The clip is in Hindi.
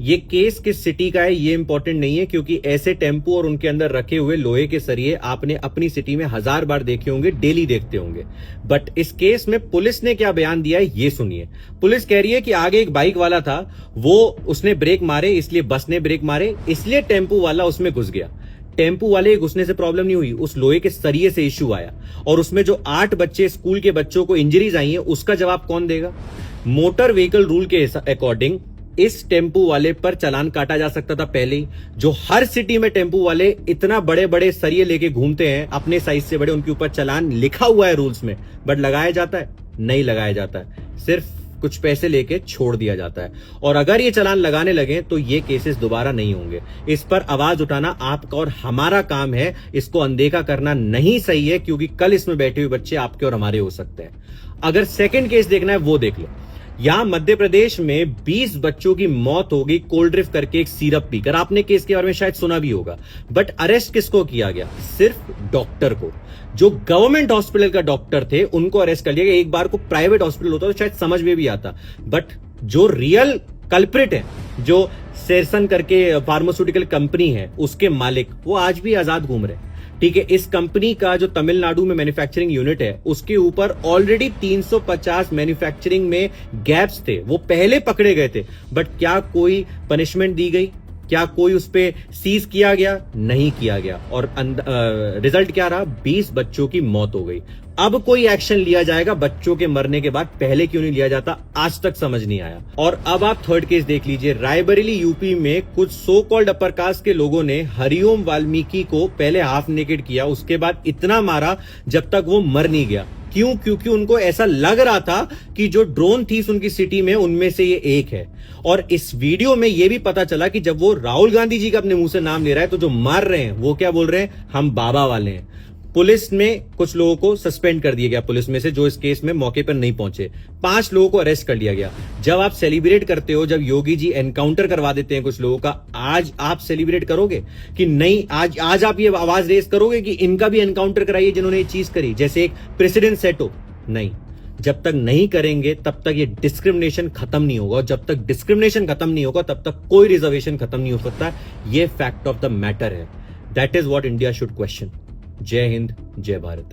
ये केस किस सिटी का है ये इंपॉर्टेंट नहीं है, क्योंकि ऐसे टेम्पो और उनके अंदर रखे हुए लोहे के सरिये आपने अपनी सिटी में 1000 बार देखे होंगे, डेली देखते होंगे। बट इस केस में पुलिस ने क्या बयान दिया है ये सुनिए। पुलिस कह रही है कि आगे एक बाइक वाला था, वो उसने ब्रेक मारे, इसलिए बस ने ब्रेक मारे, इसलिए टेम्पो वाला उसमें घुस गया। टेम्पो वाले घुसने से प्रॉब्लम नहीं हुई, उस लोहे के सरिये से इश्यू आया। और उसमें जो 8 बच्चे स्कूल के बच्चों को इंजरीज आई है, उसका जवाब कौन देगा? मोटर व्हीकल रूल के अकॉर्डिंग इस टेम्पू वाले पर चालान काटा जा सकता था पहले ही। जो हर सिटी में टेम्पू वाले इतना बड़े बड़े सरिये लेके घूमते हैं, अपने साइज से बड़े, उनके ऊपर चालान लिखा हुआ है रूल्स में, बट लगाया जाता है? नहीं लगाया जाता है, सिर्फ कुछ पैसे लेके छोड़ दिया जाता है। और अगर ये चालान लगाने लगे तो ये केसेस दोबारा नहीं होंगे। इस पर आवाज उठाना आपका और हमारा काम है, इसको अनदेखा करना नहीं सही है, क्योंकि कल इसमें बैठे हुए बच्चे आपके और हमारे हो सकते हैं। अगर सेकंड केस देखना है वो देख लो। यहां मध्य प्रदेश में 20 बच्चों की मौत हो गई कोल्ड ड्रिफ्ट करके, एक सिरप पीकर। आपने केस के बारे में शायद सुना भी होगा। बट अरेस्ट किसको किया गया? सिर्फ डॉक्टर को। जो गवर्नमेंट हॉस्पिटल का डॉक्टर थे उनको अरेस्ट कर लिया गया। एक बार को प्राइवेट हॉस्पिटल होता तो शायद समझ में भी आता। बट जो रियल कल्प्रिट है, जो सेरसन करके फार्मास्यूटिकल कंपनी है, उसके मालिक, वो आज भी आजाद घूम रहे हैं। ठीक है, इस कंपनी का जो तमिलनाडु में मैन्युफैक्चरिंग यूनिट है, उसके ऊपर ऑलरेडी 350 मैन्युफैक्चरिंग में गैप्स थे, वो पहले पकड़े गए थे। बट क्या कोई पनिशमेंट दी गई? क्या कोई उस पे सीज किया गया? नहीं किया गया। और रिजल्ट क्या रहा? 20 बच्चों की मौत हो गई। अब कोई एक्शन लिया जाएगा बच्चों के मरने के बाद, पहले क्यों नहीं लिया जाता आज तक समझ नहीं आया। और अब आप थर्ड केस देख लीजिए। रायबरेली यूपी में कुछ सो कॉल्ड अपर कास्ट के लोगों ने हरिओम वाल्मीकि को पहले हाफ नेकेड किया, उसके बाद इतना मारा जब तक वो मर नहीं गया। क्यों? क्योंकि उनको ऐसा लग रहा था कि जो ड्रोन थीव्स उनकी सिटी में, उनमें से ये एक है। और इस वीडियो में ये भी पता चला कि जब वो राहुल गांधी जी का अपने मुंह से नाम ले रहा है, तो जो मार रहे हैं वो क्या बोल रहे हैं? हम बाबा वाले हैं। पुलिस में कुछ लोगों को सस्पेंड कर दिया गया, पुलिस में से जो इस केस में मौके पर नहीं पहुंचे। 5 लोगों को अरेस्ट कर लिया गया। जब आप सेलिब्रेट करते हो, जब योगी जी एनकाउंटर करवा देते हैं कुछ लोगों का, आज आप सेलिब्रेट करोगे कि नहीं? आज आप ये आवाज रेस करोगे कि इनका भी एनकाउंटर कराइए जिन्होंने ये चीज करी, जैसे एक प्रेसिडेंट सेट हो? नहीं। जब तक नहीं करेंगे तब तक ये डिस्क्रिमिनेशन खत्म नहीं होगा। और जब तक डिस्क्रिमिनेशन खत्म नहीं होगा तब तक कोई रिजर्वेशन खत्म नहीं हो सकता। ये फैक्ट ऑफ द मैटर है। That is what India should question. जय हिंद, जय भारत।